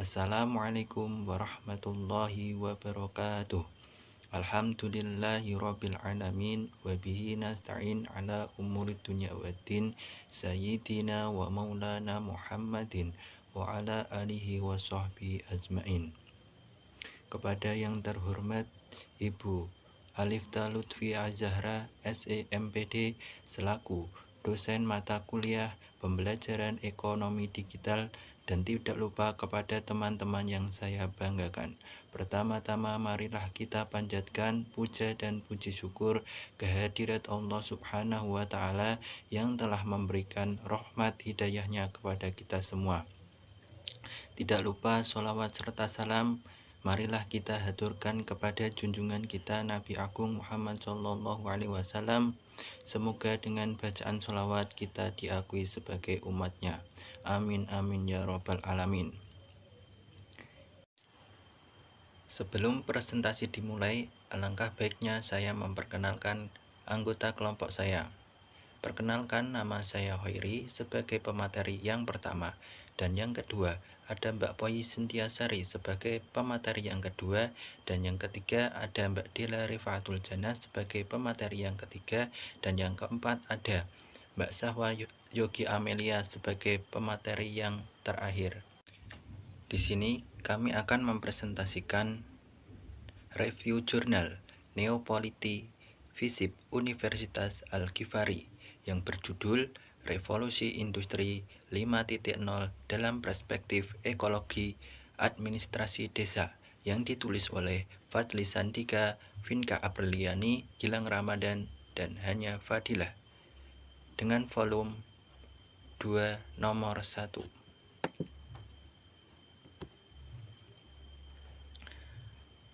Assalamualaikum warahmatullahi wabarakatuh. Alhamdulillahi rabbil alamin. Wabihi nasta'in ala umurid dunya waddin. Sayyidina wa maulana Muhammadin wa ala alihi wa sahbihi ajmain. Kepada yang terhormat Ibu Alifta Lutfi Azahra SEMPD selaku dosen mata kuliah pembelajaran ekonomi digital, dan tidak lupa kepada teman-teman yang saya banggakan. Pertama-tama marilah kita panjatkan puja dan puji syukur kehadirat Allah Subhanahu wa Ta'ala yang telah memberikan rahmat hidayahnya kepada kita semua. Tidak lupa sholawat serta salam marilah kita haturkan kepada junjungan kita Nabi Agung Muhammad SAW. Semoga dengan bacaan sholawat kita diakui sebagai umatnya. Amin amin ya robbal alamin. Sebelum presentasi dimulai, alangkah baiknya saya memperkenalkan anggota kelompok saya. Perkenalkan, nama saya Hoiri sebagai pemateri yang pertama, dan yang kedua ada Mbak Poi Sintiasari sebagai pemateri yang kedua, dan yang ketiga ada Mbak Dela Rifaatul Jannah sebagai pemateri yang ketiga, dan yang keempat ada Mbak Sahwa Yogi Amelia sebagai pemateri yang terakhir. Di sini kami akan mempresentasikan review jurnal Neopoliti Visip Universitas Al-Ghifari yang berjudul Revolusi Industri 5.0 dalam Perspektif Ekologi Administrasi Desa, yang ditulis oleh Fadli Sandika, Vinka Apriliani, Gilang Ramadan, dan Hanya Fadilah, dengan volume 2 nomor 1.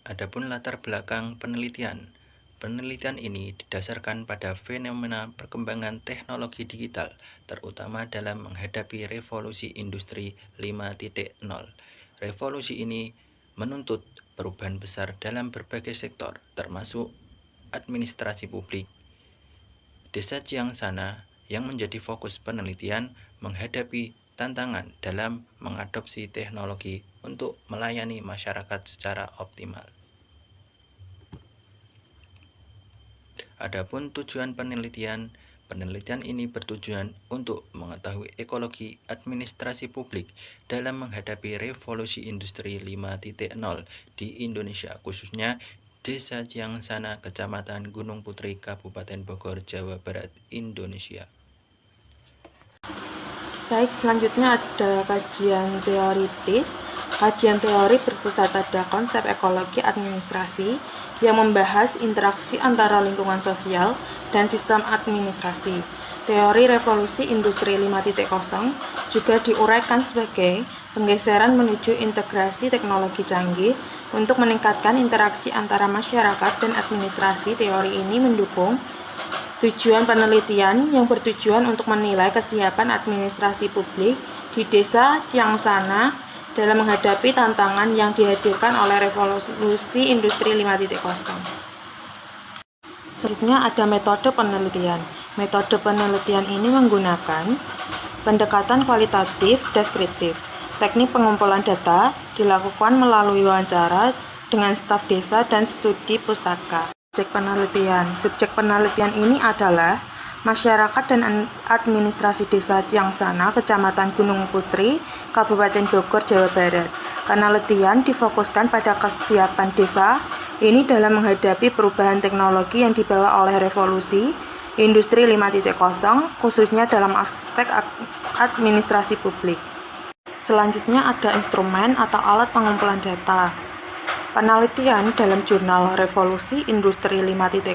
Adapun latar belakang penelitian. Penelitian ini didasarkan pada fenomena perkembangan teknologi digital, terutama dalam menghadapi revolusi industri 5.0. Revolusi ini menuntut perubahan besar dalam berbagai sektor, termasuk administrasi publik. Desa Ciangsana yang menjadi fokus penelitian menghadapi tantangan dalam mengadopsi teknologi untuk melayani masyarakat secara optimal. Adapun tujuan penelitian ini bertujuan untuk mengetahui ekologi administrasi publik dalam menghadapi revolusi industri 5.0 di Indonesia, khususnya Desa Ciangsana, Kecamatan Gunung Putri, Kabupaten Bogor, Jawa Barat, Indonesia. Baik, selanjutnya ada kajian teoritis. Kajian teori berpusat pada konsep ekologi administrasi yang membahas interaksi antara lingkungan sosial dan sistem administrasi. Teori revolusi industri 5.0 juga diuraikan sebagai penggeseran menuju integrasi teknologi canggih untuk meningkatkan interaksi antara masyarakat dan administrasi. Teori ini mendukung tujuan penelitian yang bertujuan untuk menilai kesiapan administrasi publik di Desa Ciangsana dalam menghadapi tantangan yang dihadirkan oleh revolusi industri 5.0. Selanjutnya ada metode penelitian. Metode penelitian ini menggunakan pendekatan kualitatif deskriptif. Teknik pengumpulan data dilakukan melalui wawancara dengan staf desa dan studi pustaka. Subjek penelitian ini adalah masyarakat dan administrasi Desa Ciangsana, Kecamatan Gunung Putri, Kabupaten Bogor, Jawa Barat. Penelitian difokuskan pada kesiapan desa ini dalam menghadapi perubahan teknologi yang dibawa oleh revolusi industri 5.0, khususnya dalam aspek administrasi publik. Selanjutnya ada instrumen atau alat pengumpulan data. Penelitian dalam jurnal Revolusi Industri 5.0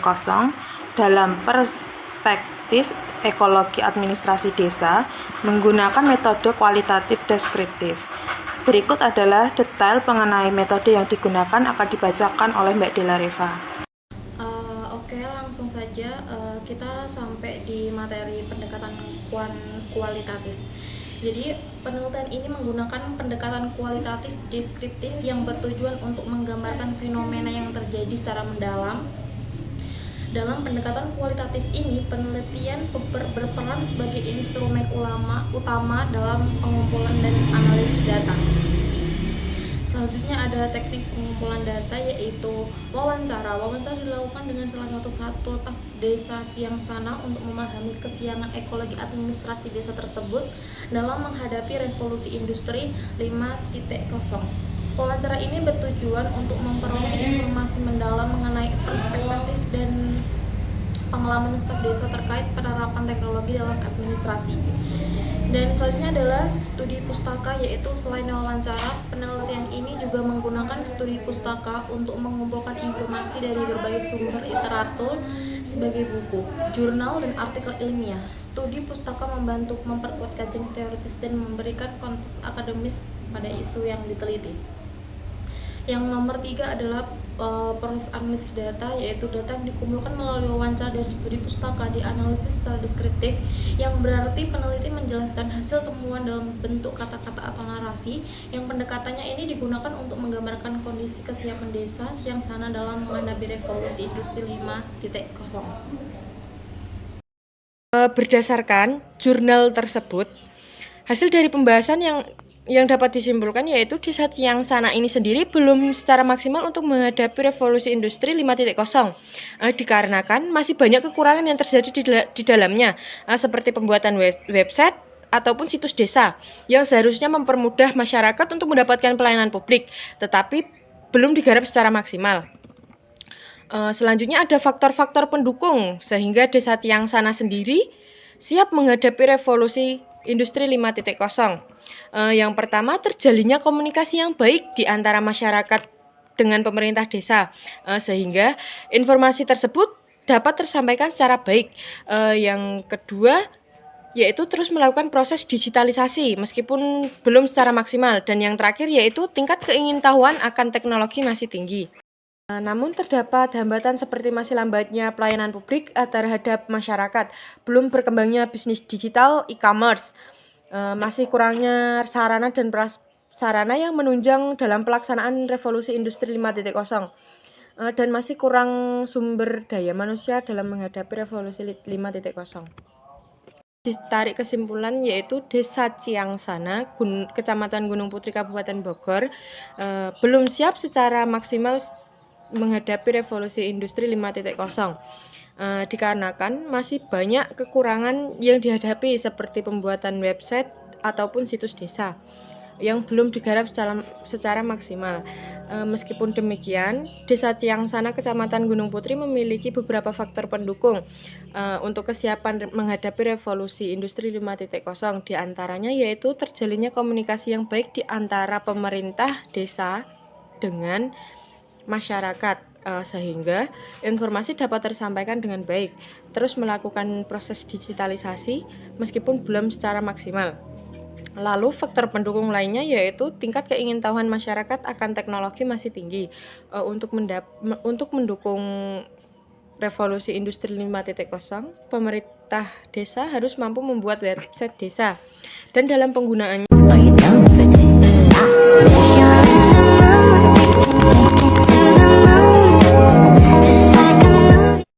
dalam perspektif ekologi administrasi desa menggunakan metode kualitatif deskriptif. Berikut adalah detail mengenai metode yang digunakan akan dibacakan oleh Mbak Dela Reva. Oke, langsung saja kita sampai di materi pendekatan kualitatif. Jadi penelitian ini menggunakan pendekatan kualitatif deskriptif yang bertujuan untuk menggambarkan fenomena yang terjadi secara mendalam. Dalam pendekatan kualitatif ini, penelitian berperan sebagai instrumen utama dalam pengumpulan dan analisis data. Selanjutnya ada teknik pengumpulan data, yaitu wawancara. Wawancara dilakukan dengan salah satu staf desa Ciangsana untuk memahami kesiapan ekologi administrasi desa tersebut dalam menghadapi revolusi industri 5.0. Wawancara ini bertujuan untuk memperoleh informasi mendalam mengenai perspektif dan pengalaman staf desa terkait penerapan teknologi dalam administrasi. Dan selanjutnya adalah studi pustaka, yaitu selain wawancara, penelitian ini juga menggunakan studi pustaka untuk mengumpulkan informasi dari berbagai sumber literatur sebagai buku, jurnal, dan artikel ilmiah. Studi pustaka membantu memperkuat kajian teoritis dan memberikan konteks akademis pada isu yang diteliti. Yang nomor 3 adalah proses analisis data, yaitu data yang dikumpulkan melalui wawancara dan studi pustaka dianalisis secara deskriptif, yang berarti peneliti menjelaskan hasil temuan dalam bentuk kata-kata atau narasi, yang pendekatannya ini digunakan untuk menggambarkan kondisi kesiapan desa Ciangsana dalam menghadapi revolusi industri 5.0. Berdasarkan jurnal tersebut, hasil dari pembahasan yang dapat disimpulkan yaitu desa Ciangsana ini sendiri belum secara maksimal untuk menghadapi revolusi industri 5.0, dikarenakan masih banyak kekurangan yang terjadi di dalamnya, seperti pembuatan website ataupun situs desa yang seharusnya mempermudah masyarakat untuk mendapatkan pelayanan publik, tetapi belum digarap secara maksimal. Selanjutnya ada faktor-faktor pendukung sehingga desa Ciangsana sendiri siap menghadapi revolusi industri 5.0. Yang pertama, terjalinnya komunikasi yang baik di antara masyarakat dengan pemerintah desa, sehingga informasi tersebut dapat tersampaikan secara baik. Yang kedua, yaitu terus melakukan proses digitalisasi meskipun belum secara maksimal. Dan yang terakhir yaitu tingkat keingintahuan akan teknologi masih tinggi. Namun terdapat hambatan seperti masih lambatnya pelayanan publik terhadap masyarakat, belum berkembangnya bisnis digital e-commerce, masih kurangnya sarana dan prasarana yang menunjang dalam pelaksanaan revolusi industri 5.0, dan masih kurang sumber daya manusia dalam menghadapi revolusi 5.0. Ditarik kesimpulan yaitu desa Ciangsana, Kecamatan Gunung Putri, Kabupaten Bogor, belum siap secara maksimal menghadapi revolusi industri 5.0, dikarenakan masih banyak kekurangan yang dihadapi seperti pembuatan website ataupun situs desa yang belum digarap secara maksimal. Meskipun demikian, desa Ciangsana Kecamatan Gunung Putri memiliki beberapa faktor pendukung untuk kesiapan menghadapi revolusi industri 5.0, diantaranya yaitu terjalinnya komunikasi yang baik di antara pemerintah desa dengan masyarakat, sehingga informasi dapat tersampaikan dengan baik, terus melakukan proses digitalisasi meskipun belum secara maksimal. Lalu faktor pendukung lainnya yaitu tingkat keingintahuan masyarakat akan teknologi masih tinggi. Untuk mendukung revolusi industri 5.0, pemerintah desa harus mampu membuat website desa, dan dalam penggunaannya